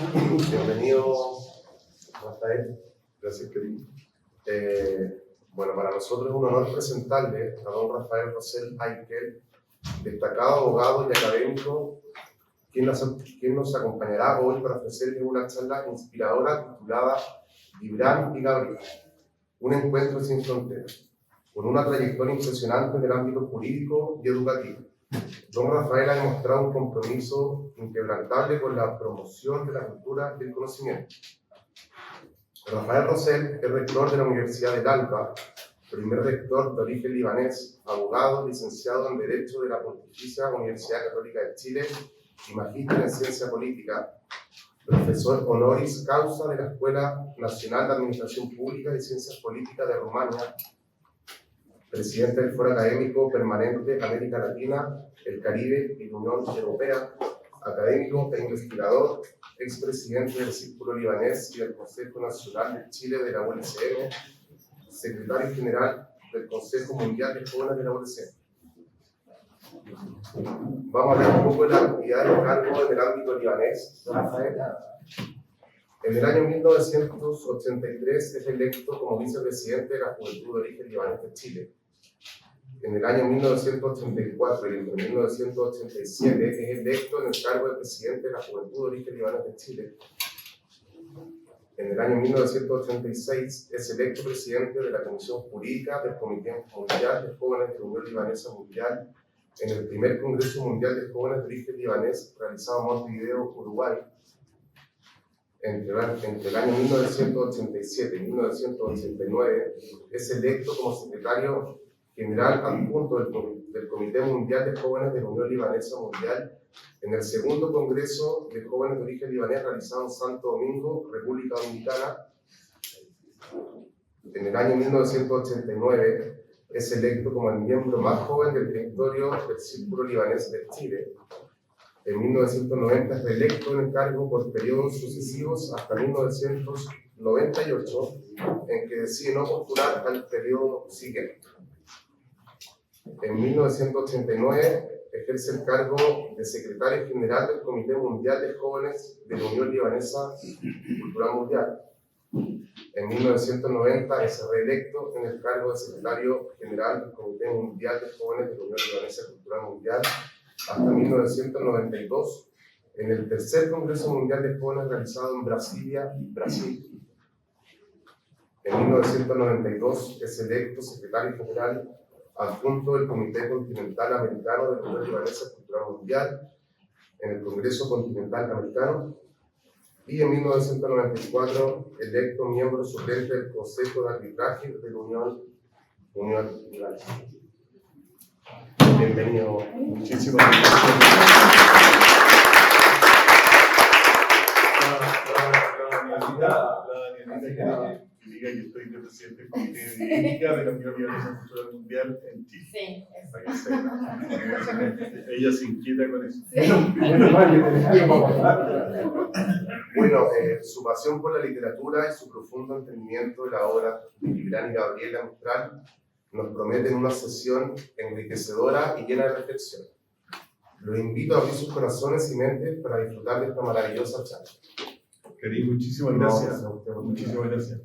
Bienvenido, Rafael. Gracias, querido. Bueno, para nosotros es un honor presentarle a don Rafael Rosell Ayquel, destacado abogado y académico, quien nos acompañará hoy para ofrecerles una charla inspiradora titulada Gibran y Gabriel, un encuentro sin fronteras, con una trayectoria impresionante en el ámbito jurídico y educativo. Don Rafael ha demostrado un compromiso inquebrantable con la promoción de la cultura y el conocimiento. Rafael Rosell es rector de la Universidad del Alba, primer rector de origen libanés, abogado, licenciado en Derecho de la Pontificia Universidad Católica de Chile y magíster en Ciencia Política, profesor honoris causa de la Escuela Nacional de Administración Pública y Ciencias Políticas de Rumania, presidente del Foro Académico Permanente América Latina, el Caribe y la Unión Europea, académico e investigador, expresidente del Círculo Libanés y del Consejo Nacional de Chile de la ULCM, secretario general del Consejo Mundial de Jóvenes de la ULCM. Vamos a hablar un poco de la actividad del cargo en el ámbito libanés. Rafael, en el año 1983 es electo como vicepresidente de la Juventud de Origen Libanés de Chile. En el año 1984 y en 1987 es electo en el cargo de presidente de la Juventud de Origen Libanés de Chile. En el año 1986 es electo presidente de la Comisión Jurídica del Comité Mundial de Jóvenes de la Unión Libanesa Mundial en el primer Congreso Mundial de Jóvenes de Origen Libanés realizado en Montevideo, Uruguay. Entre el año 1987 y 1989 es electo como secretario general adjunto del Comité Mundial de Jóvenes de la Unión Libanesa Mundial en el segundo Congreso de Jóvenes de Origen Libanés realizado en Santo Domingo, República Dominicana. En el año 1989 es electo como el miembro más joven del directorio del Círculo Libanés de Chile. En 1990 es reelecto en el cargo por periodos sucesivos hasta 1998, en que decide no postular al periodo siguiente. En 1989 ejerce el cargo de secretario general del Comité Mundial de Jóvenes de la Unión Libanesa Cultural Mundial. En 1990 es reelecto en el cargo de secretario general del Comité Mundial de Jóvenes de la Unión Libanesa Cultural Mundial hasta 1992 en el tercer Congreso Mundial de Jóvenes realizado en Brasilia, Brasil. En 1992 es electo secretario general adjunto del Comité Continental Americano de la Unión Libanesa Cultural Mundial en el Congreso Continental Americano y en 1994 electo miembro suplente del Consejo de Arbitraje de la Unión Libanesa. Bienvenido. Muchísimas gracias. La que diga que estoy de presidente del Comité de Ética de la Unión Libanesa Cultural Mundial en Chile. Sí, Para que sepa. Ella se inquieta con eso. Bueno, su pasión por la literatura y su profundo entendimiento de la obra de Gibran y Gabriela Mistral nos prometen una sesión enriquecedora y llena de reflexión. Los invito a abrir sus corazones y mentes para disfrutar de esta maravillosa charla. Karim, muchísimas gracias. Muchísimas gracias.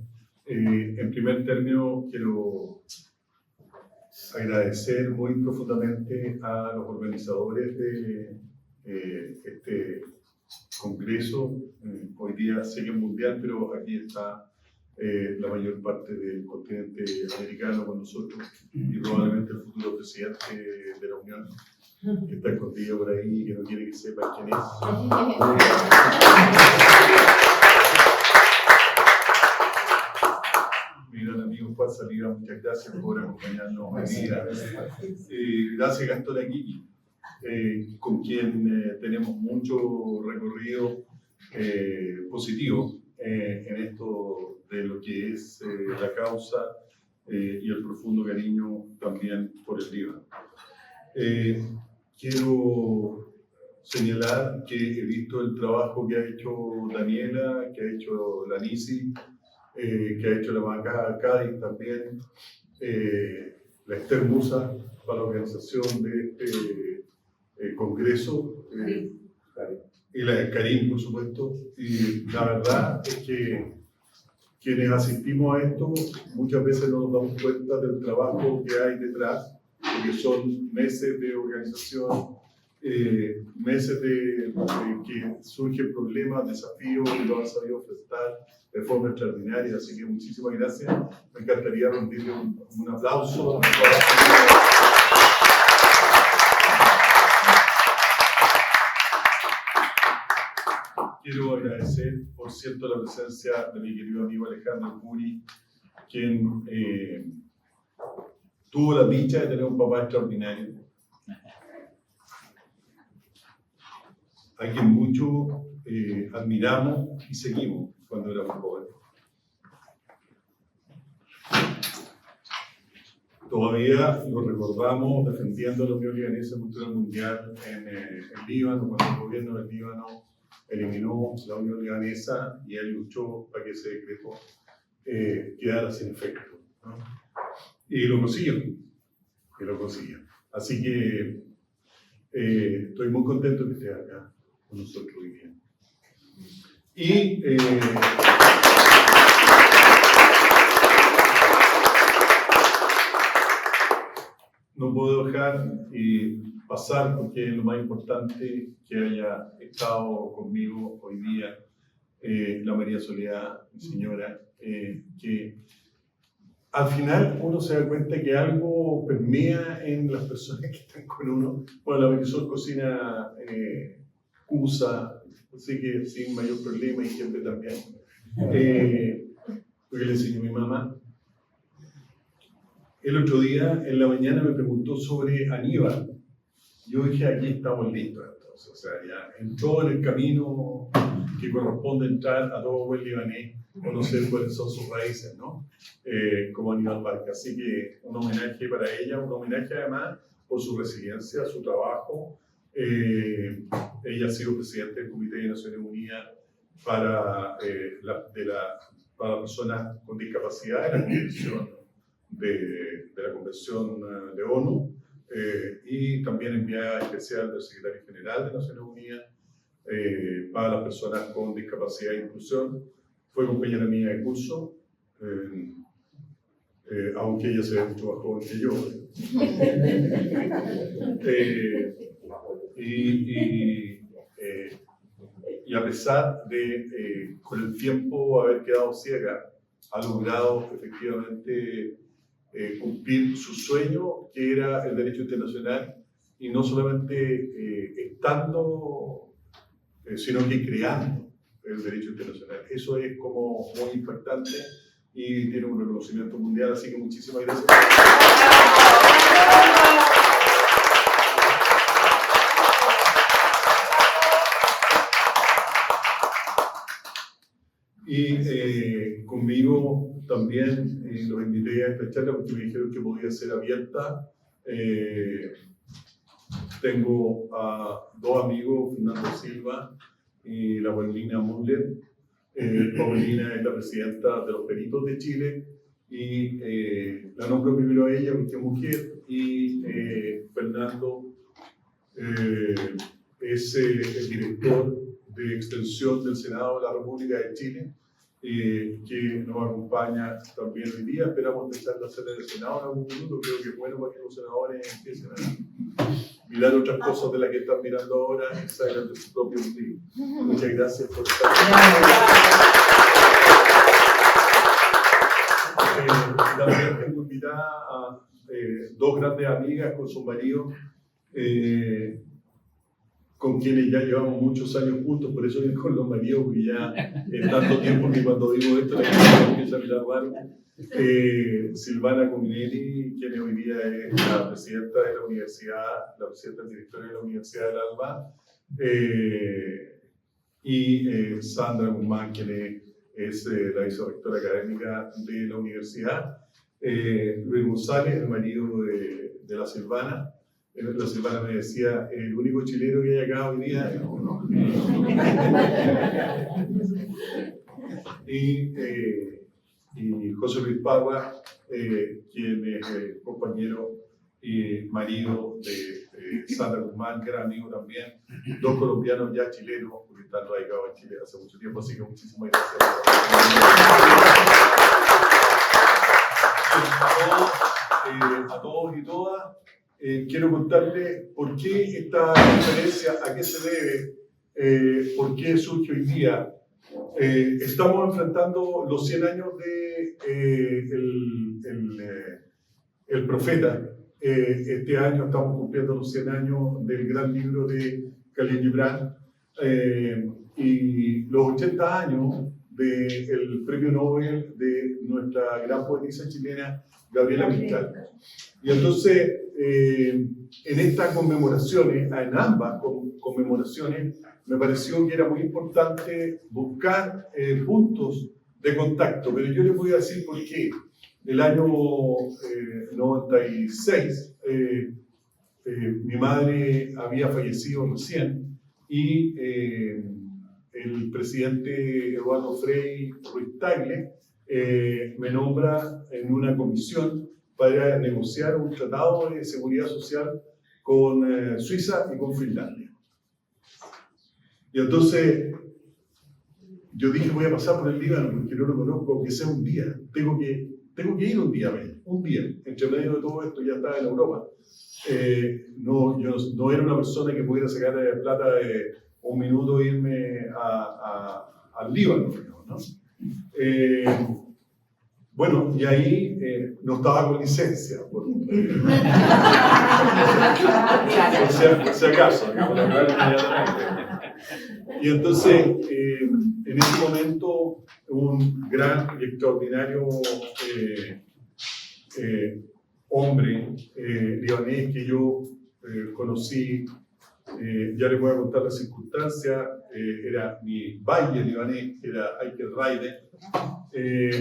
En primer término, quiero agradecer muy profundamente a los organizadores de este congreso. Hoy día sé que es mundial, pero aquí está la mayor parte del continente americano con nosotros y probablemente el futuro presidente de la Unión, que está escondido por ahí y que no quiere que sepa quién es. Mi gran amigo Juan Saliva, muchas gracias por acompañarnos hoy día. Gracias Gastón Aguirre, con quien tenemos mucho recorrido positivo en esto de lo que es la causa y el profundo cariño también por el Líbano. Quiero señalar que he visto el trabajo que ha hecho Daniela, que ha hecho la NICI, que ha hecho la Embajada Cádiz también, la Esther Musa para la organización de este congreso, y la de Karim, por supuesto. Y la verdad es que quienes asistimos a esto muchas veces no nos damos cuenta del trabajo que hay detrás, porque son meses de organización, meses de que surgen problemas, desafíos, y lo han sabido enfrentar de forma extraordinaria. Así que muchísimas gracias. Me encantaría rendirle un aplauso. Quiero agradecer, por cierto, la presencia de mi querido amigo Alejandro Curi, quien tuvo la dicha de tener un papá extraordinario, a quien mucho admiramos y seguimos cuando éramos jóvenes. Todavía lo recordamos defendiendo la Unión Libanesa Cultural Mundial en Líbano, cuando el gobierno del Líbano eliminó la Unión Libanesa y él luchó para que ese decreto quedara sin efecto, ¿no? Y lo consiguió. Así que estoy muy contento que esté acá con nosotros hoy día. Y no puedo dejar pasar, porque es lo más importante, que haya estado conmigo hoy día la María Soledad, mi señora, que al final uno se da cuenta que algo permea en las personas que están con uno. Bueno, la Marisol cocina cusa, así que sin mayor problema, y siempre también, porque le enseñó mi mamá. El otro día, en la mañana, me preguntó sobre Aníbal. Yo dije, aquí estamos listos, entonces, o sea, ya entró en el camino que corresponde entrar a todo buen libanés, conocer cuáles son sus raíces, ¿no? Como Aníbal Barca. Así que un homenaje para ella, un homenaje además por su resiliencia, su trabajo. Ella ha sido presidente del Comité de Naciones Unidas para personas con discapacidad en la Convención de ONU, y también enviada especial del Secretario General de Naciones Unidas para las personas con discapacidad e inclusión. Fue compañera mía de curso, aunque ella se ve mucho más joven que yo. Y a pesar de, con el tiempo, haber quedado ciega, ha logrado efectivamente cumplir su sueño, que era el derecho internacional, y no solamente estando, sino que creando el derecho internacional. Eso es como muy impactante y tiene un reconocimiento mundial, así que muchísimas gracias. Y conmigo también los invité a esta charla porque me dijeron que podía ser abierta. Tengo a dos amigos, Fernando Silva y la Paulina Müller. Paulina es la presidenta de los Peritos de Chile y la nombro primero a ella porque es mujer, y Fernando es el director de extensión del Senado de la República de Chile, que nos acompaña también hoy día. Esperamos empezar a hacer el Senado en algún minuto. Creo que es bueno para que los senadores empiecen a mirar otras cosas de las que están mirando ahora y salgan de su propio ombligo. Muchas gracias por estar aquí. También tengo invitada a dos grandes amigas con sus maridos, con quienes ya llevamos muchos años juntos, por eso con los maridos, porque ya es tanto tiempo que cuando digo esto la gente empieza a mirar raro. Silvana Cominelli, quien hoy día es la presidenta de la universidad, la presidenta del directorio de la Universidad del Alba, y Sandra Guzmán, quien es la vicerrectora académica de la universidad. Luis González, el marido de la Silvana. La Silvana me decía, el único chileno que hay acá hoy día es uno. Y José Luis Parra, quien es compañero y marido de Sandra Guzmán, que era amigo también, 2 colombianos ya chilenos, porque están radicados en Chile hace mucho tiempo, así que muchísimas gracias. A todos y todas, quiero contarles por qué esta conferencia, a qué se debe, por qué surge hoy día. Estamos enfrentando los 100 años de el profeta. Este año estamos cumpliendo los 100 años del gran libro de Khalil Gibran y los 80 años del premio Nobel de nuestra gran poetisa chilena Gabriela Mistral. Y entonces, en estas conmemoraciones, en ambas conmemoraciones, me pareció que era muy importante buscar puntos de contacto, pero yo les voy a decir por qué. El año 96, mi madre había fallecido recién y el presidente Eduardo Frei Ruiz Tagle me nombra en una comisión para negociar un tratado de seguridad social con Suiza y con Finlandia. Y entonces yo dije, voy a pasar por el Líbano porque no lo conozco, aunque sea un día. Tengo que ir un día, entre medio de todo esto ya estaba en Europa. Yo no era una persona que pudiera sacar plata de un minuto e irme al Líbano, ¿no? Bueno, y ahí no estaba con licencia, por si acaso, y entonces, en ese momento, un gran y extraordinario hombre libanés que yo conocí, ya les voy a contar la circunstancia, era mi valle libanés, era Aikel Raide,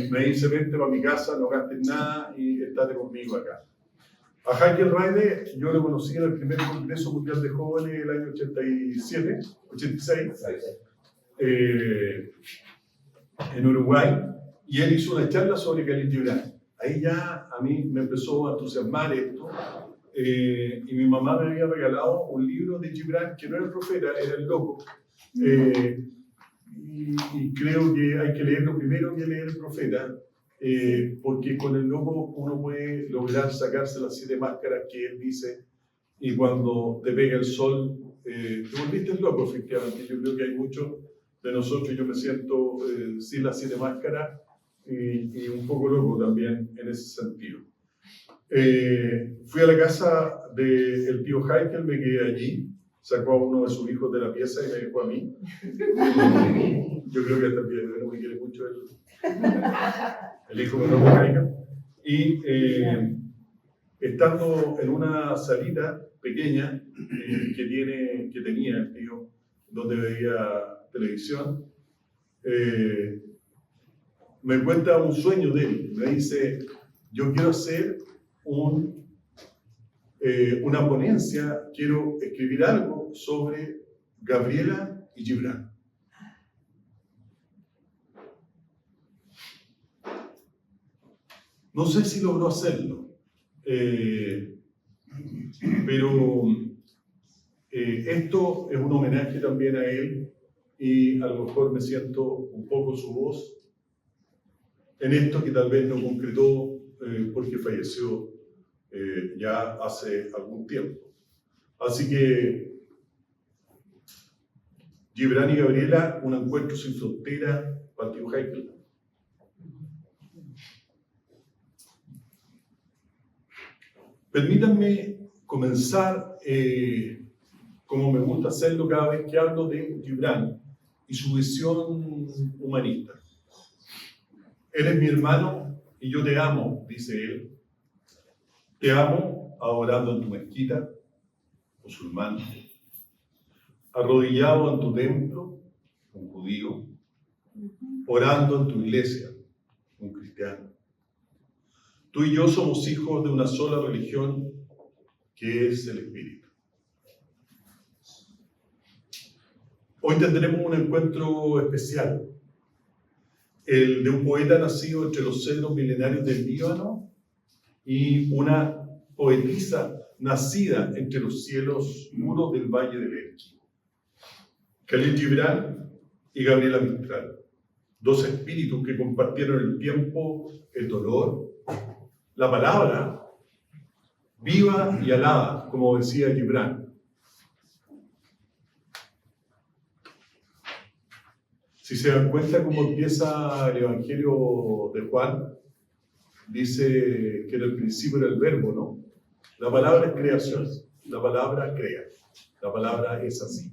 me dice, vente para mi casa, no gastes nada y estate conmigo acá. A Aikel Raide yo lo conocí en el primer Congreso Mundial de Jóvenes del año 86, en Uruguay, y él hizo una charla sobre Khalil Gibran. Ahí ya a mí me empezó a entusiasmar esto, y mi mamá me había regalado un libro de Gibran que no era el profeta, era el loco. Y creo que hay que leerlo primero que leer el profeta, porque con el loco uno puede lograr sacarse las 7 máscaras que él dice, y cuando te pega el sol, te volviste el loco, efectivamente. Yo creo que hay muchos de nosotros, yo me siento sin las 7 máscaras y un poco loco también en ese sentido. Fui a la casa del tío Heikel, me quedé allí, sacó a uno de sus hijos de la pieza y me dejó a mí. Yo creo que también no me quiere mucho el hijo de Robert Heikel. Y estando en una salita pequeña que tenía el tío, donde veía televisión, me cuenta un sueño de él. Me dice, yo quiero hacer una ponencia, quiero escribir algo sobre Gabriela y Gibran. No sé si logró hacerlo, pero esto es un homenaje también a él, y a lo mejor me siento un poco su voz en esto que tal vez no concretó porque falleció ya hace algún tiempo. Así que Gibran y Gabriela, un encuentro sin frontera para el tío Heikel. Permítanme comenzar, como me gusta hacerlo cada vez que hablo de Gibran y su visión humanista. Eres mi hermano y yo te amo, dice él. Te amo adorando en tu mezquita, musulmán, arrodillado en tu templo, un judío, orando en tu iglesia, un cristiano. Tú y yo somos hijos de una sola religión, que es el Espíritu. Hoy tendremos un encuentro especial, el de un poeta nacido entre los cedros milenarios del Líbano y una poetisa nacida entre los cielos muros del Valle del Elqui. Khalil Gibran y Gabriela Mistral, dos espíritus que compartieron el tiempo, el dolor, la palabra, viva y alada, como decía Gibran. Si se dan cuenta cómo empieza el Evangelio de Juan, dice que en el principio era el verbo, ¿no? La palabra es creación, la palabra crea, la palabra es así.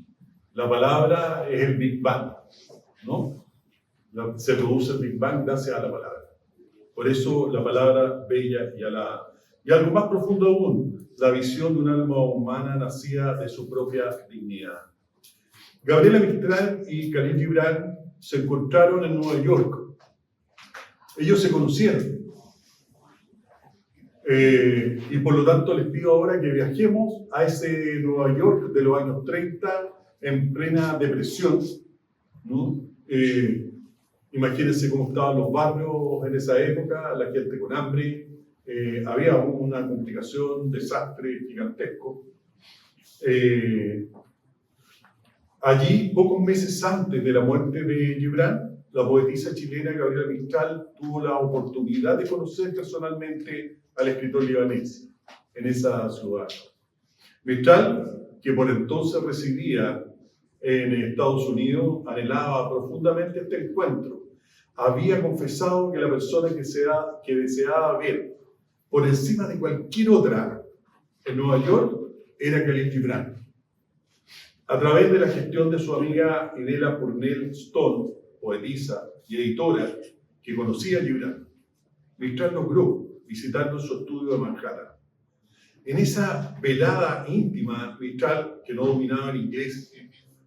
La palabra es el Big Bang, ¿no? Se produce el Big Bang gracias a la palabra. Por eso la palabra bella y alada. Y algo más profundo aún, la visión de un alma humana nacida de su propia dignidad. Gabriela Mistral y Khalil Gibran se encontraron en Nueva York. Ellos se conocieron. Y por lo tanto les pido ahora que viajemos a ese Nueva York de los años 30 en plena depresión, ¿no? Imagínense cómo estaban los barrios en esa época, la gente con hambre, había una complicación, un desastre gigantesco. Allí, pocos meses antes de la muerte de Gibran, la poetisa chilena Gabriela Mistral tuvo la oportunidad de conocer personalmente al escritor libanés en esa ciudad. Mistral, que por entonces residía en Estados Unidos, anhelaba profundamente este encuentro. Había confesado que la persona que deseaba ver por encima de cualquier otra en Nueva York era Khalil Gibran. A través de la gestión de su amiga Idela Purnell Stone, poetisa y editora que conocía a Gibran, Mistral logró visitarlo en su estudio de Manhattan. En esa velada íntima, Mistral, que no dominaba el inglés,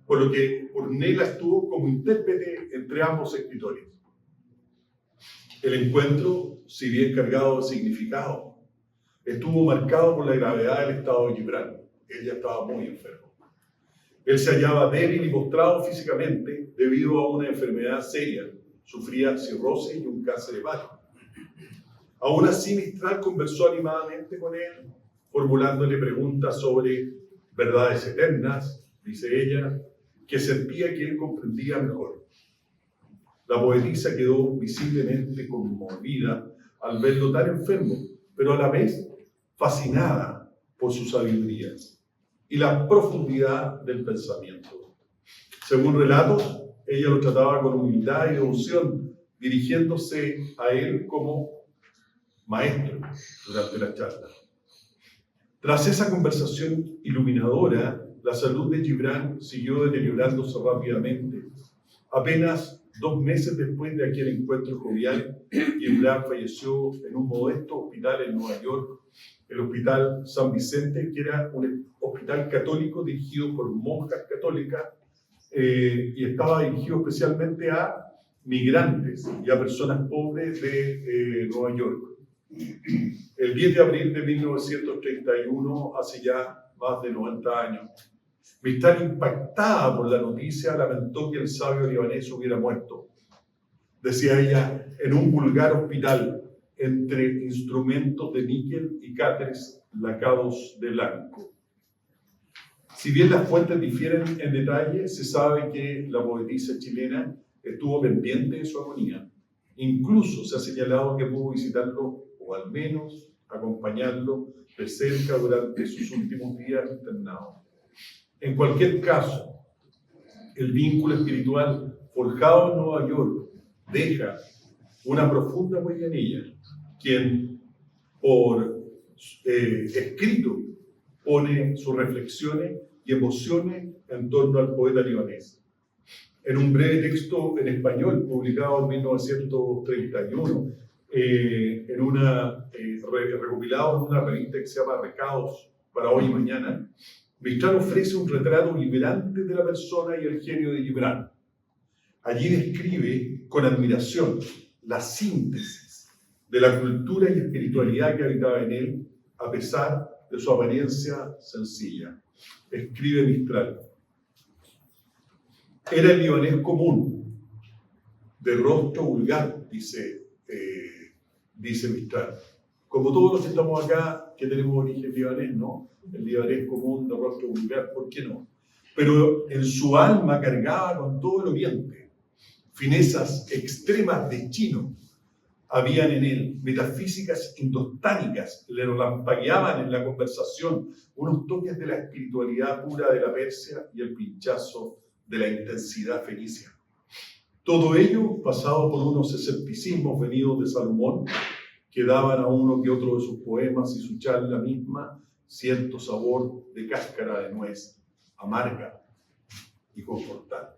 por lo que Purnell actuó como intérprete entre ambos escritores. El encuentro, si bien cargado de significado, estuvo marcado por la gravedad del estado de Gibran. Él ya estaba muy enfermo. Él se hallaba débil y postrado físicamente debido a una enfermedad seria. Sufría cirrosis y un cáncer hepático. Aún así, Mistral conversó animadamente con él, formulándole preguntas sobre verdades eternas, dice ella, que sentía que él comprendía mejor. La poetisa quedó visiblemente conmovida al verlo tan enfermo, pero a la vez fascinada por su sabiduría y la profundidad del pensamiento. Según relatos, ella lo trataba con humildad y devoción, dirigiéndose a él como maestro durante la charla. Tras esa conversación iluminadora, la salud de Gibran siguió deteriorándose rápidamente. Apenas 2 meses después de aquel encuentro jovial, Gibran falleció en un modesto hospital en Nueva York, el Hospital San Vicente, que era un hospital católico dirigido por monjas católicas y estaba dirigido especialmente a migrantes y a personas pobres de Nueva York. El 10 de abril de 1931, hace ya más de 90 años, Mistral, impactada por la noticia, lamentó que el sabio libanés hubiera muerto. Decía ella, en un vulgar hospital, entre instrumentos de níquel y cáteres lacados de blanco. Si bien las fuentes difieren en detalle, se sabe que la poetisa chilena estuvo pendiente de su agonía. Incluso se ha señalado que pudo visitarlo o al menos acompañarlo de cerca durante sus últimos días internados. En cualquier caso, el vínculo espiritual forjado en Nueva York deja una profunda huella en ella, quien por escrito pone sus reflexiones y emociones en torno al poeta libanés. En un breve texto en español publicado en 1931, recopilado en una revista que se llama Recados para Hoy y Mañana, Mistral ofrece un retrato vibrante de la persona y el genio de Gibran. Allí describe con admiración la síntesis de la cultura y espiritualidad que habitaba en él, a pesar de su apariencia sencilla. Escribe Mistral: era el libanés común, de rostro vulgar, dice Mistral. Como todos los que estamos acá, que tenemos origen libanés, ¿no? El libanés común de rostro vulgar, ¿por qué no? Pero en su alma cargaba con todo el oriente, finezas extremas de chino. Habían en él metafísicas indostánicas, le relampagueaban en la conversación unos toques de la espiritualidad pura de la Persia y el pinchazo de la intensidad fenicia. Todo ello pasado por unos escepticismos venidos de Salomón, que daban a uno que otro de sus poemas y su charla misma cierto sabor de cáscara de nuez, amarga y confortante.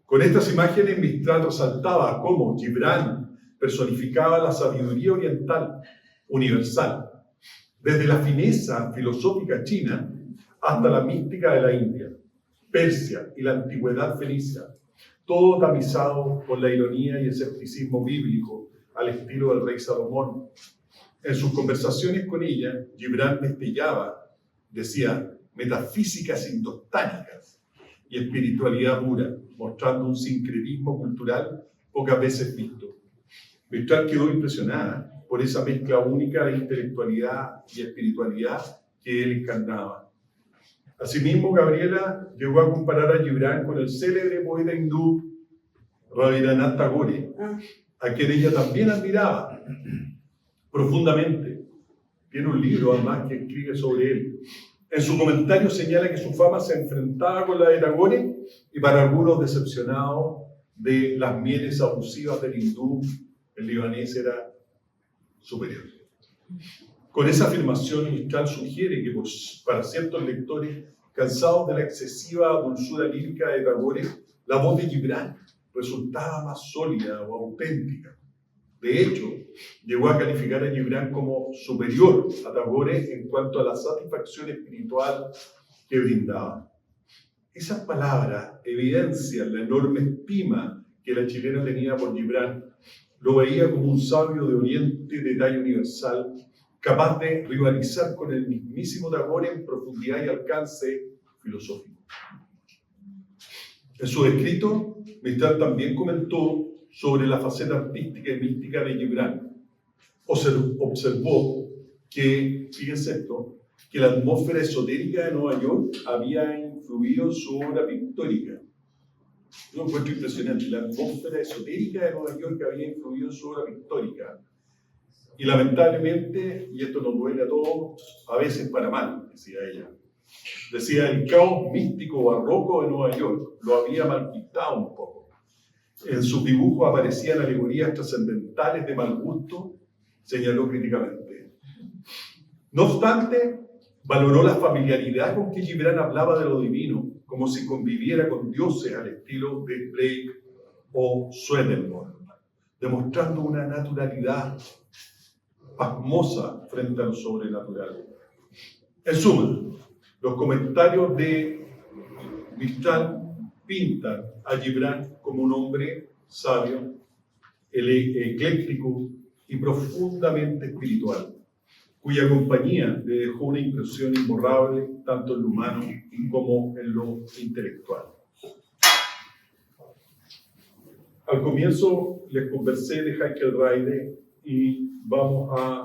Con estas imágenes Mistral resaltaba cómo Gibran personificaba la sabiduría oriental, universal, desde la fineza filosófica china hasta la mística de la India, Persia y la antigüedad fenicia, todo tamizado por la ironía y escepticismo bíblico al estilo del rey Salomón. En sus conversaciones con ella, Gibran destellaba, decía, metafísicas indostánicas y espiritualidad pura, mostrando un sincretismo cultural pocas veces visto. Mistral quedó impresionada por esa mezcla única de intelectualidad y espiritualidad que él encarnaba. Asimismo, Gabriela llegó a comparar a Gibran con el célebre poeta hindú Rabindranath Tagore, a quien ella también admiraba profundamente. Tiene un libro, además, que escribe sobre él. En su comentario señala que su fama se enfrentaba con la de Tagore y para algunos decepcionados de las mieles abusivas del hindú, el libanés era superior. Con esa afirmación, Mistral sugiere que para ciertos lectores cansados de la excesiva dulzura lírica de Tagore, la voz de Gibran resultaba más sólida o auténtica. De hecho, llegó a calificar a Gibran como superior a Tagore en cuanto a la satisfacción espiritual que brindaba. Esas palabras evidencian la enorme estima que la chilena tenía por Gibran. Lo veía como un sabio de Oriente de talla universal, capaz de rivalizar con el mismísimo Tagore en profundidad y alcance filosófico. En su escrito, Mistral también comentó sobre la faceta artística y mística de Gibran. Observó que, fíjense esto, que la atmósfera esotérica de Nueva York había influido en su obra pictórica. Yo encuentro impresionante, la atmósfera esotérica de Nueva York había influido en su obra pictórica. Y lamentablemente, y esto nos duele a todos, a veces para mal, decía ella. Decía, el caos místico barroco de Nueva York lo había malquistado un poco. En sus dibujos aparecían alegorías trascendentales de mal gusto, señaló críticamente. No obstante, valoró la familiaridad con que Gibran hablaba de lo divino, como si conviviera con dioses al estilo de Blake o Swedenborg, demostrando una naturalidad pasmosa frente a lo sobrenatural. En suma, los comentarios de Mistral pintan a Gibran como un hombre sabio, ecléctico y profundamente espiritual, cuya compañía le dejó una impresión imborrable tanto en lo humano como en lo intelectual. Al comienzo les conversé de Heikel Reide y vamos a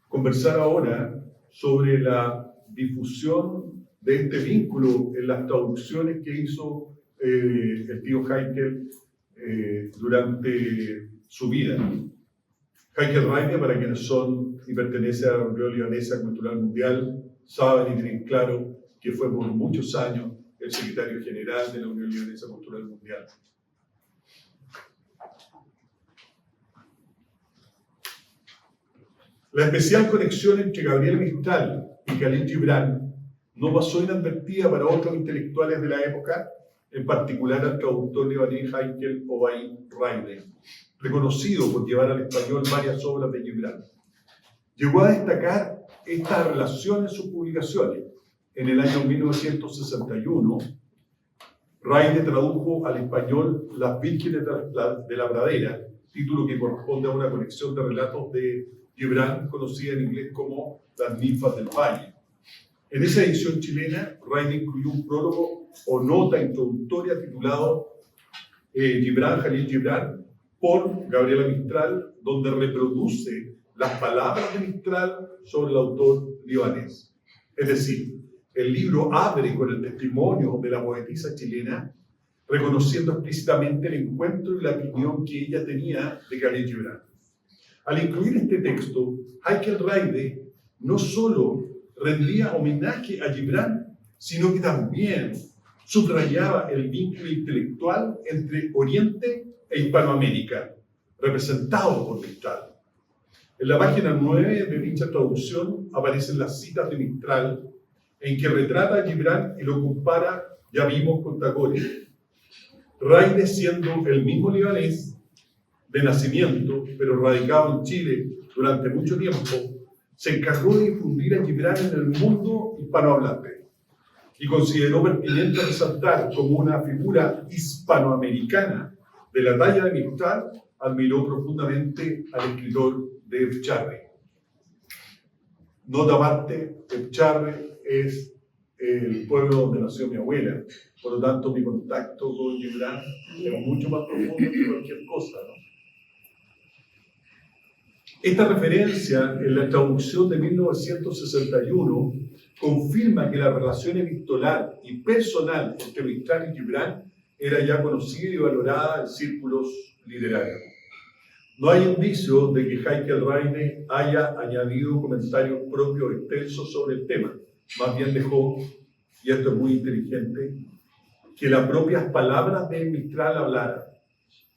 conversar ahora sobre la difusión de este vínculo en las traducciones que hizo el tío Heikel durante su vida. Heikel Reide, para quienes son y pertenecen a la Unión Libanesa Cultural Mundial, saben y tienen claro que fue por muchos años el secretario general de la Unión Libanesa Cultural Mundial. La especial conexión entre Gabriel Mistral y Khalil Gibran no pasó inadvertida para otros intelectuales de la época, en particular al traductor libanés Heikel Obaid Reide, reconocido por llevar al español varias obras de Gibran. Llegó a destacar esta relación en sus publicaciones. En el año 1961, Reide tradujo al español Las Vírgenes de la Pradera, título que corresponde a una colección de relatos de Gibran, conocida en inglés como Las Ninfas del Valle. En esa edición chilena, Reide incluyó un prólogo o nota introductoria titulado Khalil Gibran, por Gabriela Mistral, donde reproduce las palabras de Mistral sobre el autor libanés. Es decir, el libro abre con el testimonio de la poetisa chilena, reconociendo explícitamente el encuentro y la opinión que ella tenía de Khalil Gibran. Al incluir este texto, Heikel Reide no solo rendía homenaje a Gibran, sino que también subrayaba el vínculo intelectual entre Oriente e Hispanoamérica, representado por Mistral. En la página 9 de dicha traducción aparecen las citas de Mistral, en que retrata a Gibran y lo compara, ya vimos, con Tagore. Reide, siendo el mismo libanés de nacimiento, pero radicado en Chile durante mucho tiempo, se encargó de difundir a Gibran en el mundo hispanohablante y consideró pertinente resaltar como una figura hispanoamericana de la talla de Mistral. Admiró profundamente al escritor de Epcharri. Nota aparte, Epcharri es el pueblo donde nació mi abuela, por lo tanto mi contacto con Gibran es mucho más profundo que cualquier cosa, ¿no? Esta referencia en la traducción de 1961 confirma que la relación epistolar y personal entre Mistral y Gibran era ya conocida y valorada en círculos literarios. No hay indicio de que Heikel Reine haya añadido comentarios propios extensos sobre el tema. Más bien dejó, y esto es muy inteligente, que las propias palabras de Mistral hablaran.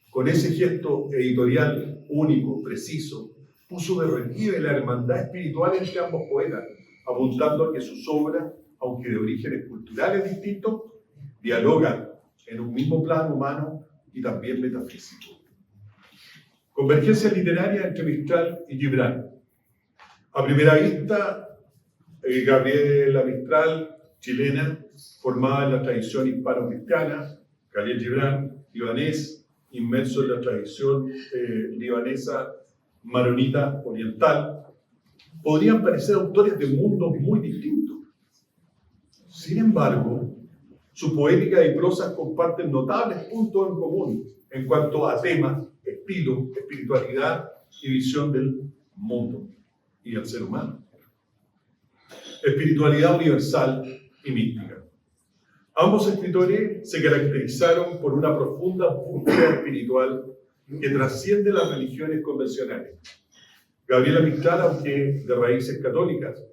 Con ese gesto editorial único, preciso, puso de relieve la hermandad espiritual entre ambos poetas, apuntando a que sus obras, aunque de orígenes culturales distintos, dialogan en un mismo plano humano y también metafísico. Convergencia literaria entre Mistral y Gibran. A primera vista, Gabriela Mistral, chilena, formada en la tradición hispano-cristiana, Khalil Gibran, libanés, inmerso en la tradición libanesa maronita oriental, podrían parecer autores de mundos muy distintos. Sin embargo, su poética y prosa comparten notables puntos en común en cuanto a temas, estilo, espiritualidad y visión del mundo y del ser humano. Espiritualidad universal y mística. Ambos escritores se caracterizaron por una profunda búsqueda espiritual que trasciende las religiones convencionales. Gabriela Mistral, aunque de raíces católicas,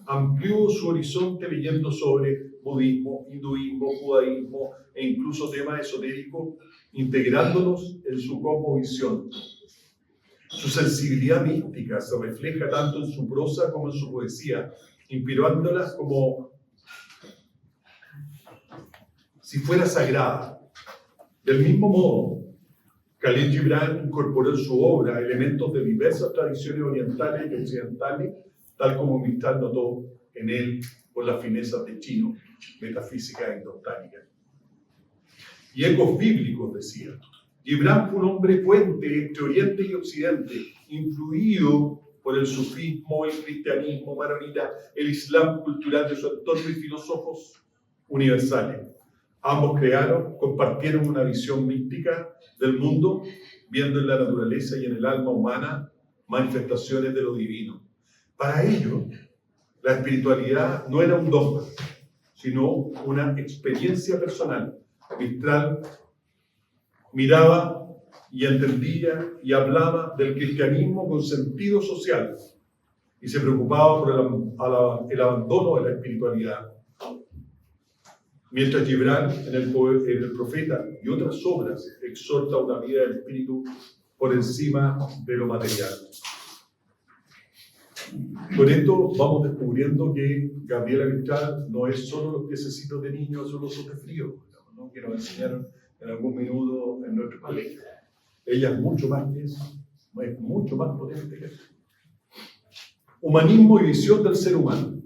amplió su horizonte leyendo sobre budismo, hinduismo, judaísmo e incluso temas esotéricos, integrándolos en su cosmovisión. Su sensibilidad mística se refleja tanto en su prosa como en su poesía, inspirándolas como si fuera sagrada. Del mismo modo, Khalil Gibran incorporó en su obra elementos de diversas tradiciones orientales y occidentales, tal como Mistral notó en él por las finezas de chino, metafísica e indoctánica. Y ecos bíblicos, decía. Gibran fue un hombre puente entre Oriente y Occidente, influido por el sufismo, el cristianismo maronita, el islam cultural de su entorno y filósofos universales. Ambos compartieron una visión mística del mundo, viendo en la naturaleza y en el alma humana manifestaciones de lo divino. Para ellos, la espiritualidad no era un dogma, sino una experiencia personal. Mistral miraba y entendía y hablaba del cristianismo con sentido social y se preocupaba por el abandono de la espiritualidad. Mientras Gibran, en el Profeta y otras obras, exhorta una vida del espíritu por encima de lo material. Con esto vamos descubriendo que Gabriela Mistral no es solo los piececitos de niños azulosos de frío, ¿no?, que nos enseñaron en algún minuto en nuestro colegio. Ella es mucho más que eso, es mucho más potente que eso. Humanismo y visión del ser humano.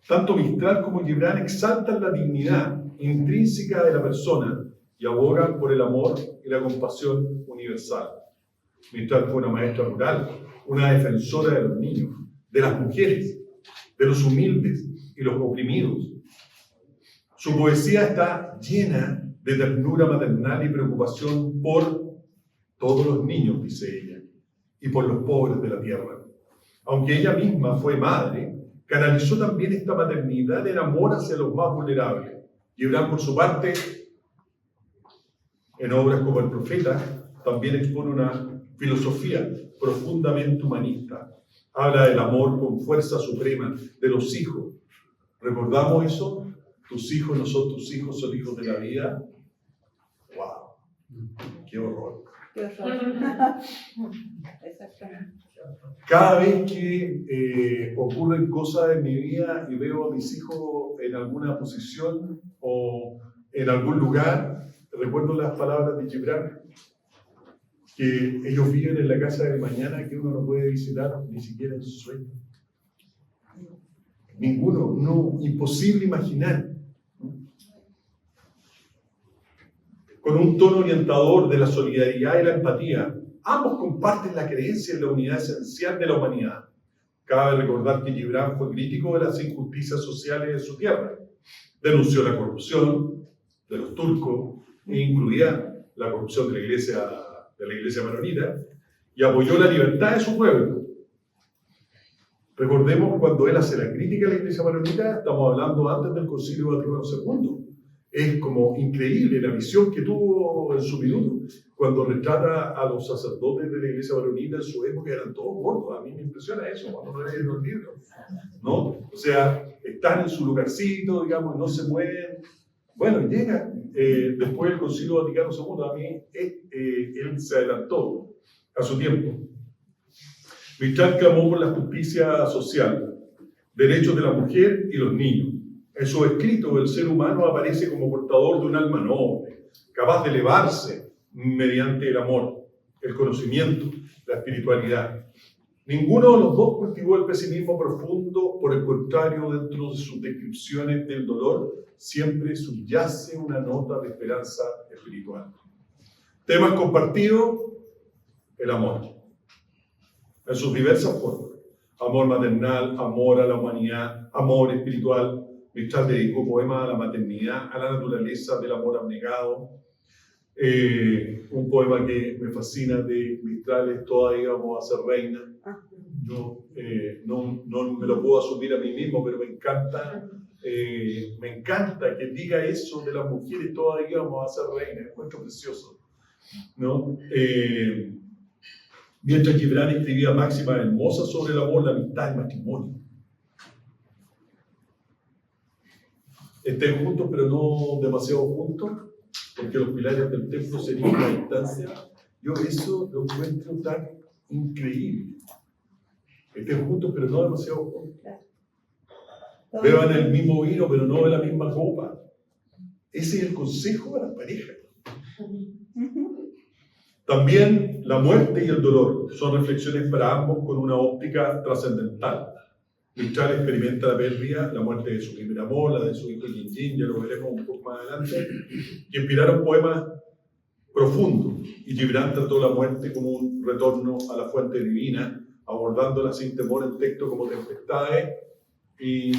Tanto Mistral como Gibran exaltan la dignidad intrínseca de la persona y abogan por el amor y la compasión universal. Mistral fue una maestra rural, una defensora de los niños, de las mujeres, de los humildes y los oprimidos. Su poesía está llena de ternura maternal y preocupación por todos los niños, dice ella, y por los pobres de la tierra. aunque ella misma fue madre, canalizó también esta maternidad en amor hacia los más vulnerables. Gibran, por su parte, en obras como El Profeta, también expone una filosofía profundamente humanista. Habla del amor con fuerza suprema de los hijos. ¿Recordamos eso? Tus hijos no son tus hijos, son hijos de la vida. ¡Wow! ¡Qué horror! Qué horror. Exactamente. Cada vez que ocurren cosas en mi vida y veo a mis hijos en alguna posición o en algún lugar, recuerdo las palabras de Gibran, que ellos viven en la casa de mañana que uno no puede visitar ni siquiera en su sueño. Ninguno, no, imposible imaginar. Con un tono orientador de la solidaridad y la empatía, ambos comparten la creencia en la unidad esencial de la humanidad. Cabe recordar que Gibran fue crítico de las injusticias sociales de su tierra. Denunció la corrupción de los turcos, e incluía la corrupción de la iglesia maronita, y apoyó la libertad de su pueblo. Recordemos, cuando él hace la crítica a la iglesia maronita, estamos hablando antes del Concilio Vaticano II. Es como increíble la visión que tuvo en su minuto, cuando retrata a los sacerdotes de la iglesia maronita en su época, eran todos gordos. A mí me impresiona eso cuando no leen los libros, ¿no? O sea, están en su lugarcito, digamos, no se mueven. Bueno, llega después del Concilio Vaticano II, a mí él se adelantó a su tiempo. Mistral clamó por la justicia social, derechos de la mujer y los niños. En su escrito, el ser humano aparece como portador de un alma noble, capaz de elevarse mediante el amor, el conocimiento, la espiritualidad. Ninguno de los dos cultivó el pesimismo profundo, por el contrario, dentro de sus descripciones del dolor, siempre subyace una nota de esperanza espiritual. Temas compartidos, el amor, en sus diversas formas. Amor maternal, amor a la humanidad, amor espiritual. Mistral dedicó poemas a la maternidad, a la naturaleza del amor abnegado. Un poema que me fascina de Mistral es Todavía vamos a ser reina. Yo no me lo puedo asumir a mí mismo, pero me encanta que diga eso de las mujeres, todavía vamos a ser reina. Encuentro precioso, ¿no? Mientras Gibran escribía máximas hermosas sobre el amor, la amistad y el matrimonio. Estén juntos, pero no demasiado juntos, porque los pilares del templo serían la distancia. Yo eso lo encuentro tan increíble. Estén juntos, pero no demasiado juntos. Beban el mismo vino, pero no de la misma copa. Ese es el consejo a las parejas. También la muerte y el dolor son reflexiones para ambos con una óptica trascendental. Mistral experimenta la pérdida, la muerte de su primer amor, la de su hijo Yin, ya lo veremos un poco más adelante, que inspiraron poemas profundos. Y Gibran trató la muerte como un retorno a la fuente divina, abordándola sin temor en texto como Tempestades y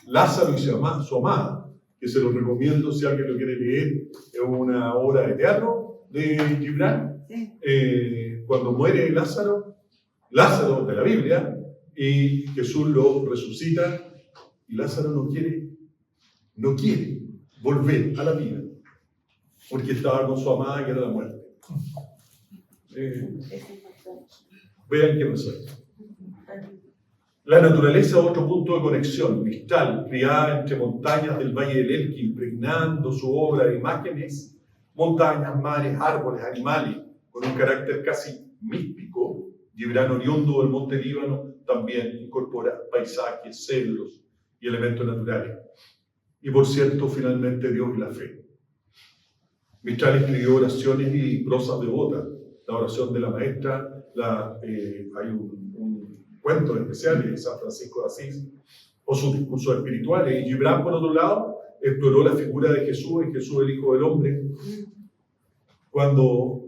Lázaro y su amada, que se lo recomiendo si alguien lo quiere leer. Es una obra de teatro de Gibran. Cuando muere Lázaro de la Biblia, y Jesús lo resucita, y Lázaro no quiere volver a la vida, porque estaba con su amada, que era la muerte. Vean qué pasó. La naturaleza, otro punto de conexión. Mistral, criada entre montañas del Valle del Elqui, impregnando su obra de imágenes, montañas, mares, árboles, animales, con un carácter casi místico. Gibran, oriundo del Monte Líbano, también incorpora paisajes, cedros y elementos naturales. Y por cierto, finalmente, Dios y la fe. Mistral escribió oraciones y prosas devotas. La oración de la maestra, hay un cuento especial de San Francisco de Asís, o sus discursos espirituales. Y Gibran, por otro lado, exploró la figura de Jesús, y Jesús el Hijo del Hombre, cuando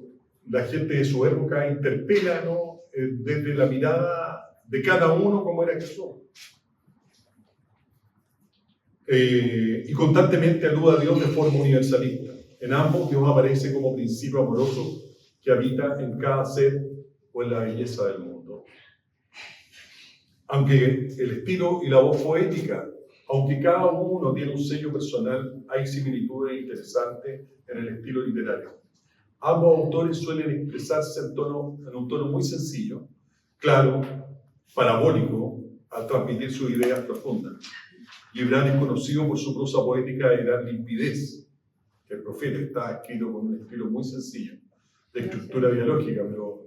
la gente de su época interpela, ¿no?, desde la mirada de cada uno cómo era Jesús. Y constantemente alude a Dios de forma universalista. En ambos, Dios aparece como principio amoroso que habita en cada ser o en la belleza del mundo. Aunque el estilo y la voz poética, aunque cada uno tiene un sello personal, hay similitudes interesantes en el estilo literario. Ambos autores suelen expresarse en un tono muy sencillo, claro, parabólico, al transmitir sus ideas profundas. Gibran es conocido por su prosa poética de gran limpidez. El Profeta está escrito con un estilo muy sencillo, de estructura dialógica, pero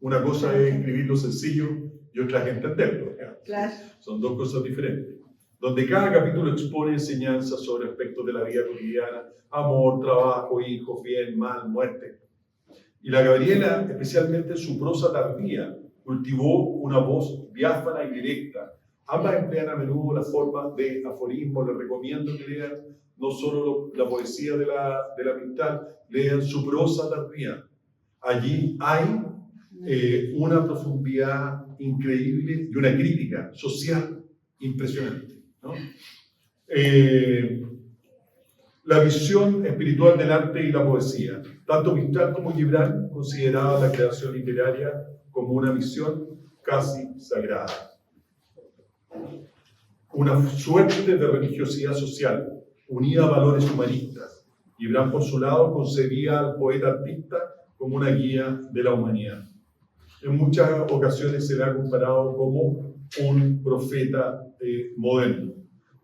una cosa es escribirlo sencillo y otra es entenderlo. Claro. Son dos cosas diferentes. Donde cada capítulo expone enseñanzas sobre aspectos de la vida cotidiana, amor, trabajo, hijos, bien, mal, muerte. Y la Gabriela, especialmente en su prosa tardía, cultivó una voz diáfana y directa. Ambas emplean a menudo la forma de aforismo. Les recomiendo que lean no solo la poesía de la Mistral, lean su prosa tardía. Allí hay una profundidad increíble y una crítica social impresionante, ¿no? La visión espiritual del arte y la poesía. Tanto Mistral como Gibran consideraban la creación literaria como una misión casi sagrada. Una suerte de religiosidad social, unida a valores humanistas. Gibran, por su lado, concebía al poeta artista como una guía de la humanidad. En muchas ocasiones se le ha comparado como un profeta moderno.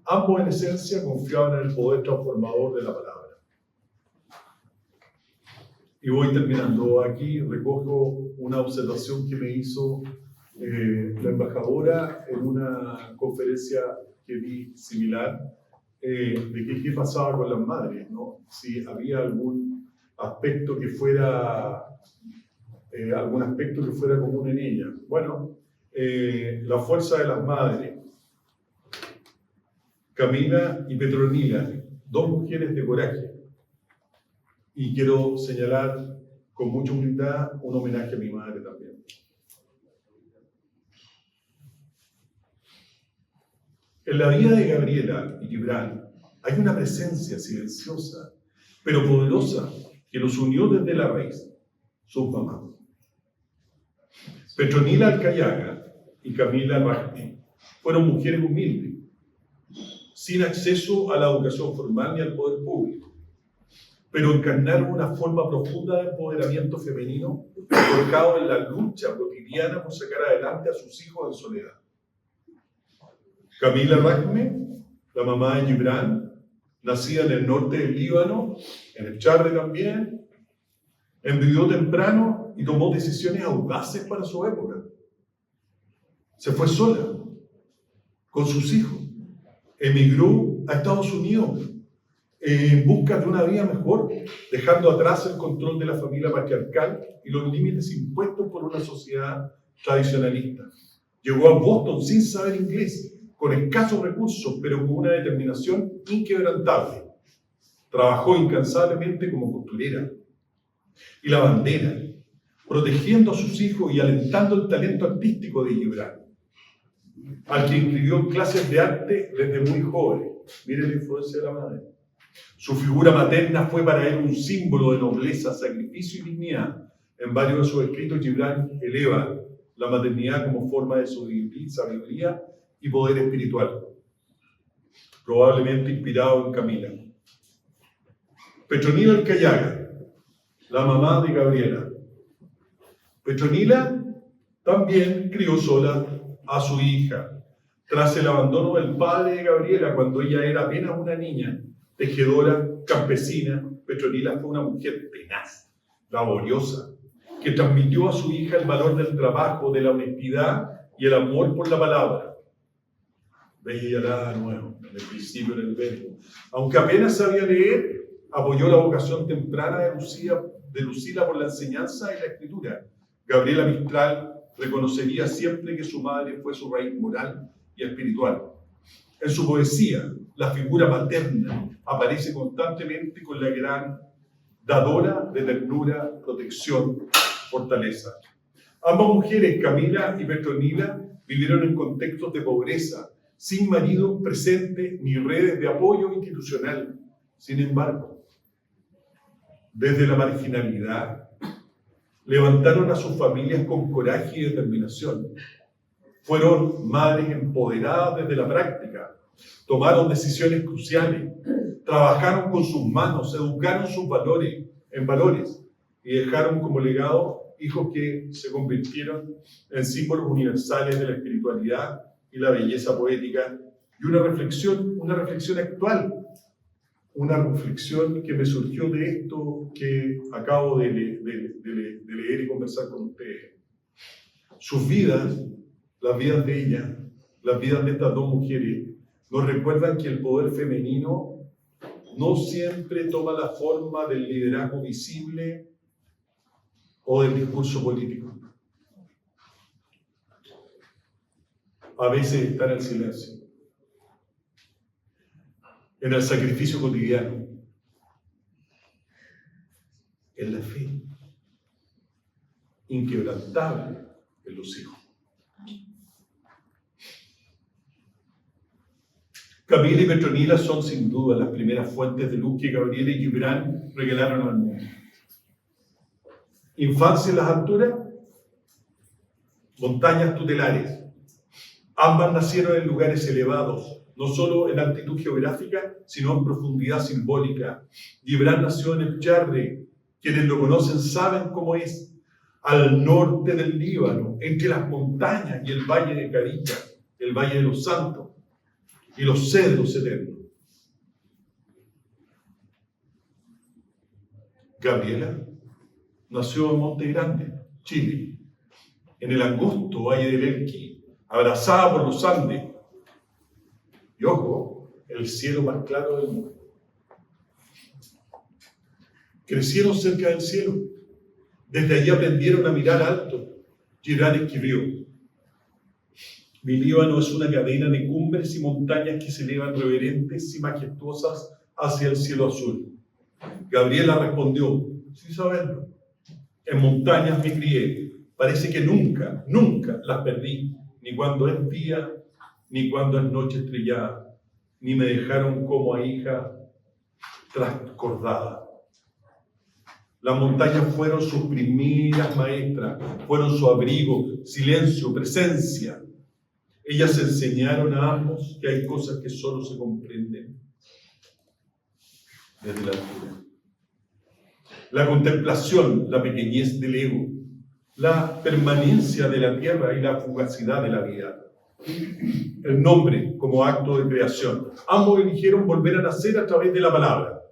Ambos, en esencia, confiaban en el poder transformador de la palabra. Y voy terminando. Aquí recojo una observación que me hizo la embajadora en una conferencia que vi similar, de qué pasaba con las madres, ¿no? Si había algún aspecto que fuera común en ellas. Bueno, la fuerza de las madres. Camila y Petronila, dos mujeres de coraje. Y quiero señalar con mucha humildad un homenaje a mi madre también. En la vida de Gabriela y Gibran hay una presencia silenciosa, pero poderosa, que los unió desde la raíz, sus mamás. Petronila Alcayaga y Camila Rajme fueron mujeres humildes, sin acceso a la educación formal ni al poder público, pero encarnaron una forma profunda de empoderamiento femenino volcado en la lucha cotidiana por sacar adelante a sus hijos en soledad. Camila Rajme, la mamá de Gibran, nacida en el norte del Líbano, en el Charre también, enviudó temprano y tomó decisiones audaces para su época. Se fue sola, con sus hijos. Emigró a Estados Unidos en busca de una vida mejor, dejando atrás el control de la familia patriarcal y los límites impuestos por una sociedad tradicionalista. Llegó a Boston sin saber inglés, con escasos recursos, pero con una determinación inquebrantable. Trabajó incansablemente como costurera. Y la bandera, protegiendo a sus hijos y alentando el talento artístico de Gibran, al que inscribió en clases de arte desde muy joven. Mire la influencia de la madre. Su figura materna fue para él un símbolo de nobleza, sacrificio y dignidad. En varios de sus escritos, Gibran eleva la maternidad como forma de sabiduría y poder espiritual, probablemente inspirado en Camila. Petronila Alcayaga, la mamá de Gabriela. Petronila también crió sola a su hija. Tras el abandono del padre de Gabriela, cuando ella era apenas una niña, tejedora, campesina, Petronila fue una mujer tenaz, laboriosa, que transmitió a su hija el valor del trabajo, de la honestidad y el amor por la palabra. Bella Yalá de nuevo, en el principio, en el verbo. Aunque apenas sabía leer, apoyó la vocación temprana de Lucila por la enseñanza y la escritura. Gabriela Mistral reconocería siempre que su madre fue su raíz moral y espiritual. En su poesía, la figura materna aparece constantemente con la gran dadora de ternura, protección, fortaleza. Ambas mujeres, Camila y Petronila, vivieron en contextos de pobreza, sin marido presente ni redes de apoyo institucional. Sin embargo, desde la marginalidad, levantaron a sus familias con coraje y determinación. Fueron madres empoderadas desde la práctica, tomaron decisiones cruciales, trabajaron con sus manos, educaron sus valores en valores y dejaron como legado hijos que se convirtieron en símbolos universales de la espiritualidad y la belleza poética. Y una reflexión actual, una reflexión que me surgió de esto que acabo de leer y conversar con ustedes. Sus vidas, las vidas de ella, las vidas de estas dos mujeres, nos recuerdan que el poder femenino no siempre toma la forma del liderazgo visible o del discurso político. A veces está en el silencio, en el sacrificio cotidiano, en la fe inquebrantable en los hijos. Camila y Petronila son sin duda las primeras fuentes de luz que Gabriela y Gibran regalaron al mundo. Infancia en las alturas, montañas tutelares. Ambas nacieron en lugares elevados, no solo en altitud geográfica, sino en profundidad simbólica. Gibran nació en el Charre. Quienes lo conocen saben cómo es. Al norte del Líbano, entre las montañas y el valle de Carica, el valle de los Santos y los cedros eternos. Gabriela nació en Monte Grande, Chile, en el angosto valle del Elqui, abrazada por los Andes. Y ojo, el cielo más claro del mundo. Crecieron cerca del cielo. Desde allí aprendieron a mirar alto. Gibran escribió: mi Líbano es una cadena de cumbres y montañas que se elevan reverentes y majestuosas hacia el cielo azul. Gabriela respondió: sin saberlo. En montañas me crié. Parece que nunca las perdí, ni cuando es día, ni cuando es noche estrellada, ni me dejaron como a hija trascordada. Las montañas fueron sus primeras maestras, fueron su abrigo, silencio, presencia. Ellas enseñaron a ambos que hay cosas que solo se comprenden desde la altura. La contemplación, la pequeñez del ego, la permanencia de la tierra y la fugacidad de la vida. El nombre como acto de creación. Ambos eligieron volver a nacer a través de la palabra.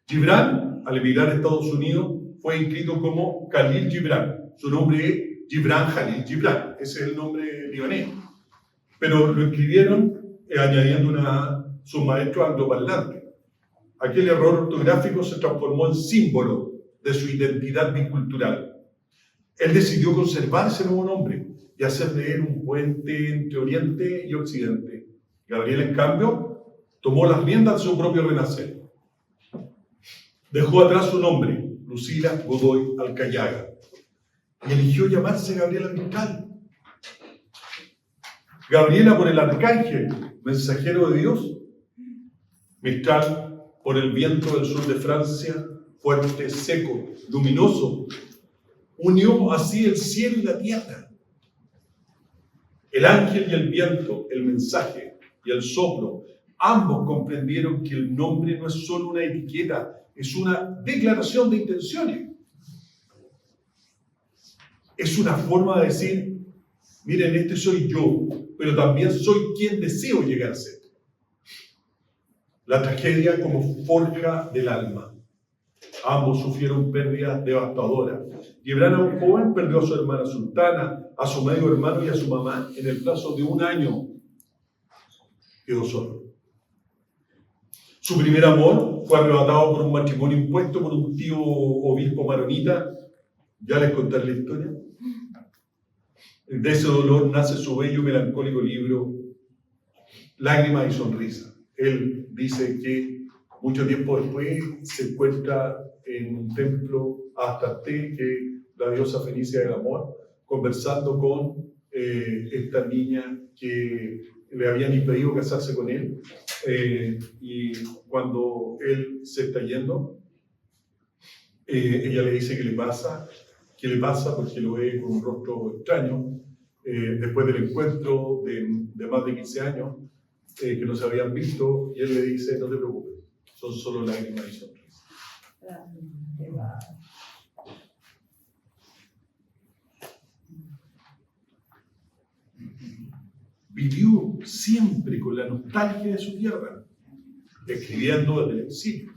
Gibran, al emigrar a Estados Unidos, fue inscrito como Khalil Gibran. Su nombre es Gibran Khalil Gibran. Ese es el nombre libanés. Pero lo escribieron añadiendo su maestro angloparlante. Aquel error ortográfico se transformó en símbolo de su identidad bicultural. Él decidió conservar ese nuevo nombre y hacer de él un puente entre Oriente y Occidente. Gabriel, en cambio, tomó las riendas de su propio renacer. Dejó atrás su nombre, Lucila Godoy Alcayaga, y eligió llamarse Gabriela Mistral. Gabriela por el arcángel, mensajero de Dios. Mistral por el viento del sur de Francia, fuerte, seco, luminoso. Unió así el cielo y la tierra. El ángel y el viento, el mensaje y el soplo, ambos comprendieron que el nombre no es solo una etiqueta, es una declaración de intenciones. Es una forma de decir: miren, este soy yo, pero también soy quien deseo llegar a ser. La tragedia como forja del alma. Ambos sufrieron pérdidas devastadoras. Gibran, un joven, perdió a su hermana Sultana, a su medio hermano y a su mamá en el plazo de 1 año. Quedó solo. Su primer amor fue arrebatado por un matrimonio impuesto por un tío obispo maronita. Ya les conté la historia. De ese dolor nace su bello y melancólico libro Lágrimas y Sonrisa. Él dice que mucho tiempo después se encuentra en un templo Astarte, que la diosa fenicia del amor, conversando con esta niña que le habían impedido casarse con él, y cuando él se está yendo, ella le dice qué le pasa porque lo ve con un rostro extraño, después del encuentro de más de 15 años, que no se habían visto, y él le dice, no te preocupes, son solo lágrimas y sonrisas. Vivió siempre con la nostalgia de su tierra, escribiendo desde el exilio.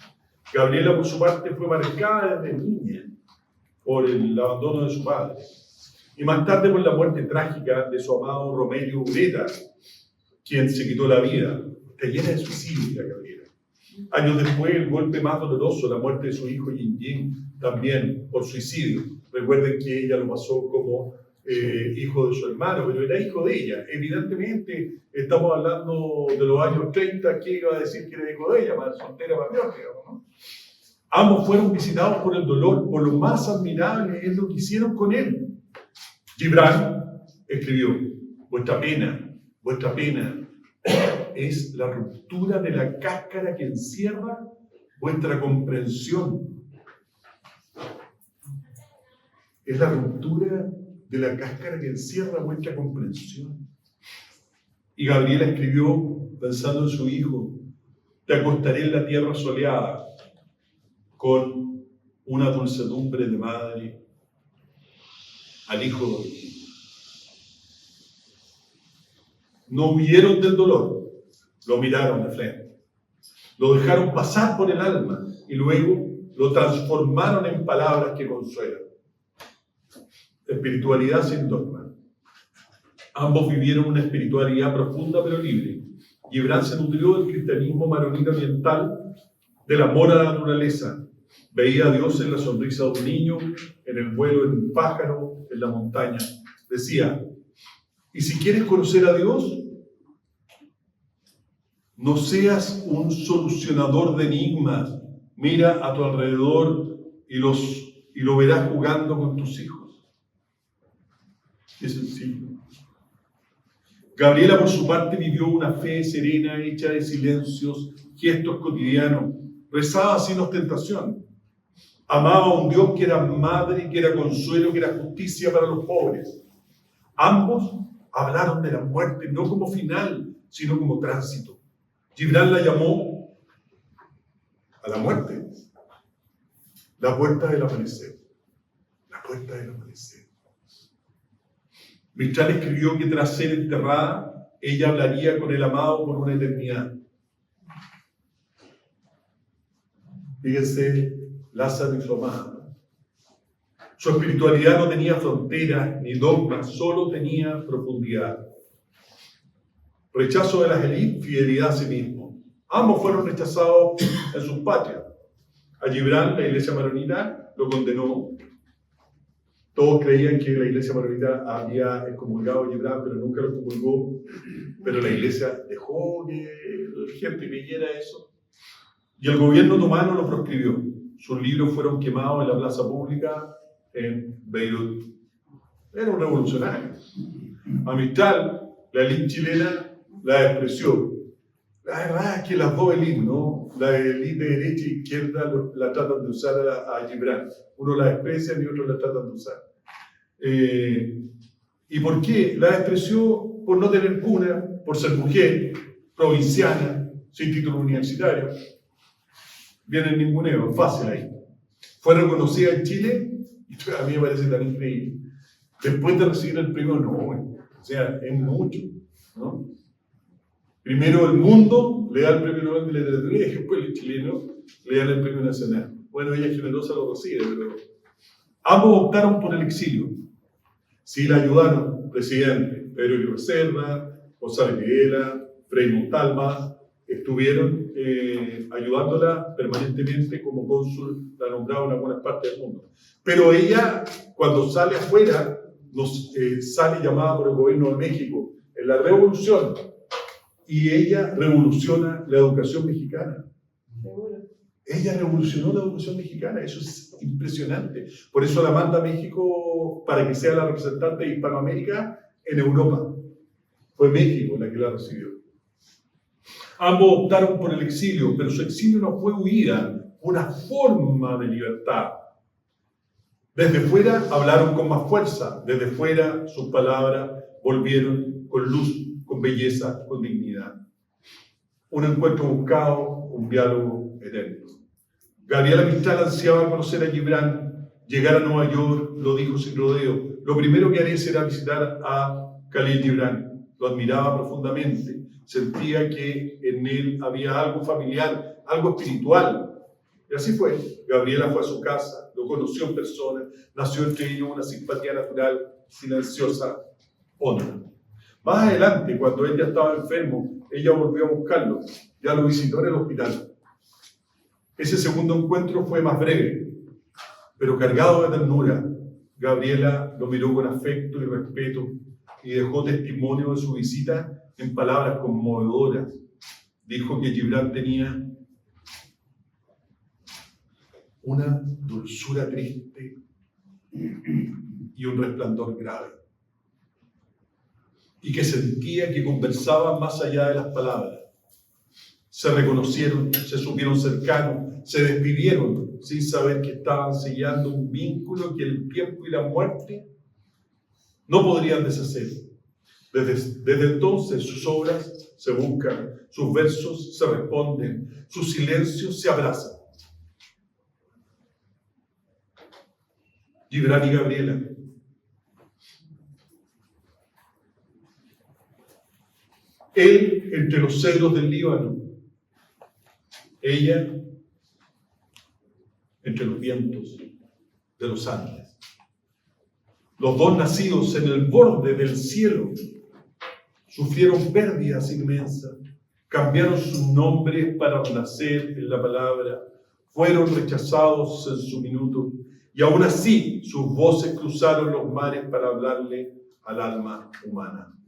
Gabriela, por su parte, fue marcada desde niña por el abandono de su padre, y más tarde por la muerte trágica de su amado Romelio Ureta, quien se quitó la vida. Está llena de suicidios la Gabriela. Años después, el golpe más doloroso, la muerte de su hijo Yin Yin, también por suicidio. Recuerden que ella lo pasó como hijo de su hermano, pero era hijo de ella. Evidentemente, estamos hablando de los años 30, ¿qué iba a decir que era hijo de ella? Más soltera, más Dios, digamos, ¿no? Ambos fueron visitados por el dolor. Por lo más admirable es lo que hicieron con él. Gibran escribió, vuestra pena es la ruptura de la cáscara que encierra vuestra comprensión. Es la ruptura de la cáscara que encierra vuestra comprensión. Y Gabriela escribió, pensando en su hijo, te acostaré en la tierra soleada con una dulcedumbre de madre al hijo dormido. No huyeron del dolor, lo miraron de frente, lo dejaron pasar por el alma y luego lo transformaron en palabras que consuelan. Espiritualidad sin dogma. Ambos vivieron una espiritualidad profunda pero libre. Gibran se nutrió del cristianismo maronita oriental, del amor a la naturaleza. Veía a Dios en la sonrisa de un niño, en el vuelo de un pájaro, en la montaña. Decía, y si quieres conocer a Dios, no seas un solucionador de enigmas. Mira a tu alrededor y lo verás jugando con tus hijos. Qué sencillo. Gabriela, por su parte, vivió una fe serena, hecha de silencios, gestos cotidianos. Rezaba sin ostentación. Amaba a un Dios que era madre, que era consuelo, que era justicia para los pobres. Ambos hablaron de la muerte, no como final, sino como tránsito. Gibran la llamó a la muerte la puerta del amanecer. La puerta del amanecer. Mistral escribió que tras ser enterrada, ella hablaría con el amado por una eternidad. Fíjense, Lázaro y su amada. Su espiritualidad no tenía fronteras ni dogmas, solo tenía profundidad. Rechazo de las élites, fidelidad a sí mismo. Ambos fueron rechazados en sus patrias. A Gibran, la iglesia maronita, lo condenó. Todos creían que la iglesia maronita había excomulgado a Gibran, pero nunca lo excomulgó. Pero la iglesia dejó que la gente creyera eso. Y el gobierno otomano lo proscribió. Sus libros fueron quemados en la plaza pública en Beirut. Era un revolucionario. A Mistral, la élite chilena, la despreció. La verdad es que las dos élites, ¿no? La élite de derecha e izquierda la tratan de usar a Gibran. Uno la desprecia y otro la tratan de usar. ¿Y por qué? La despreció por no tener cuna, por ser mujer, provinciana, sin título universitario. Viene el ninguneo, fácil ahí. Fue reconocida en Chile, y a mí me parece tan increíble. Después de recibir el premio Nobel, o sea, es mucho, ¿no? Primero el mundo le da el premio Nobel de Literatura y después el chileno le dan el premio nacional. Bueno, ella generosa lo recibe, pero ambos optaron por el exilio. Sí la ayudaron, presidente Pedro Aguirre Cerda, González Videla, Frei Montalva, estuvieron ayudándola permanentemente como cónsul, la nombraron en algunas partes del mundo. Pero ella, cuando sale afuera, sale llamada por el gobierno de México en la revolución, y ella revoluciona la educación mexicana. Ella revolucionó la educación mexicana, eso es impresionante. Por eso la manda a México para que sea la representante de Hispanoamérica en Europa. Fue México la que la recibió. Ambos optaron por el exilio, pero su exilio no fue huida, fue una forma de libertad. Desde fuera hablaron con más fuerza, desde fuera sus palabras volvieron con luz, con belleza, con dignidad. Un encuentro buscado, un diálogo eterno. Gabriela Mistral ansiaba conocer a Gibran, llegar a Nueva York, lo dijo sin rodeo. Lo primero que haré será visitar a Khalil Gibran. Lo admiraba profundamente. Sentía que en él había algo familiar, algo espiritual. Y así fue. Gabriela fue a su casa, lo conoció en persona, nació entre ellos una simpatía natural, silenciosa, honda. Más adelante, cuando él ya estaba enfermo, ella volvió a buscarlo. Ya lo visitó en el hospital. Ese segundo encuentro fue más breve, pero cargado de ternura. Gabriela lo miró con afecto y respeto y dejó testimonio de su visita en palabras conmovedoras. Dijo que Gibran tenía una dulzura triste y un resplandor grave, y que sentía que conversaban más allá de las palabras. Se reconocieron, se supieron cercanos, se despidieron sin saber que estaban sellando un vínculo que el tiempo y la muerte no podrían deshacer. Desde entonces sus obras se buscan, sus versos se responden, sus silencios se abrazan. Gibran y Gabriela. Él entre los cedros del Líbano, ella entre los vientos de los Andes. Los dos nacidos en el borde del cielo sufrieron pérdidas inmensas, cambiaron sus nombres para renacer en la palabra, fueron rechazados en su minuto, y aún así sus voces cruzaron los mares para hablarle al alma humana.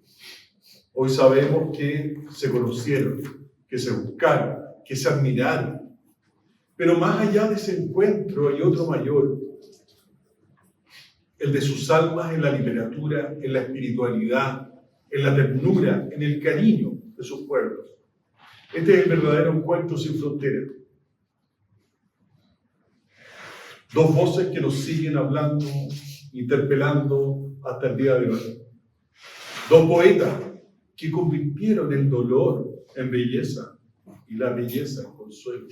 Hoy sabemos que se conocieron, que se buscaron, que se admiraron. Pero más allá de ese encuentro hay otro mayor, el de sus almas en la literatura, en la espiritualidad, en la ternura, en el cariño de sus pueblos. Este es el verdadero encuentro sin fronteras. Dos voces que nos siguen hablando, interpelando hasta el día de hoy. Dos poetas que convirtieron el dolor en belleza y la belleza en consuelo.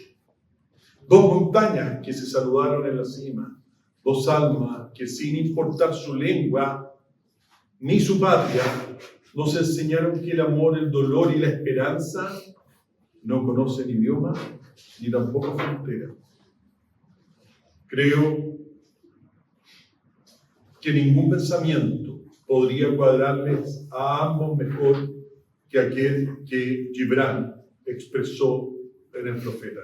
Dos montañas que se saludaron en la cima. Dos almas que sin importar su lengua ni su patria, nos enseñaron que el amor, el dolor y la esperanza no conocen idioma ni tampoco frontera. Creo que ningún pensamiento podría cuadrarles a ambos mejor que aquel que Gibran expresó en el profeta.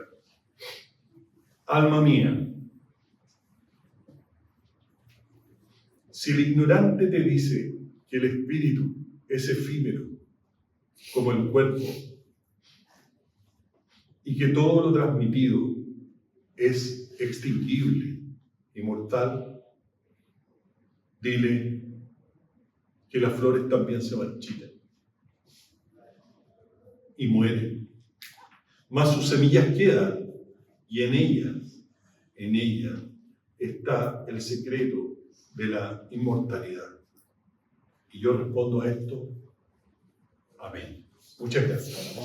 Alma mía, si el ignorante te dice que el espíritu es efímero como el cuerpo y que todo lo transmitido es extinguible y mortal, dile que las flores también se marchitan y mueren, mas sus semillas quedan y en ellas está el secreto de la inmortalidad. Y yo respondo a esto, amén. Muchas gracias.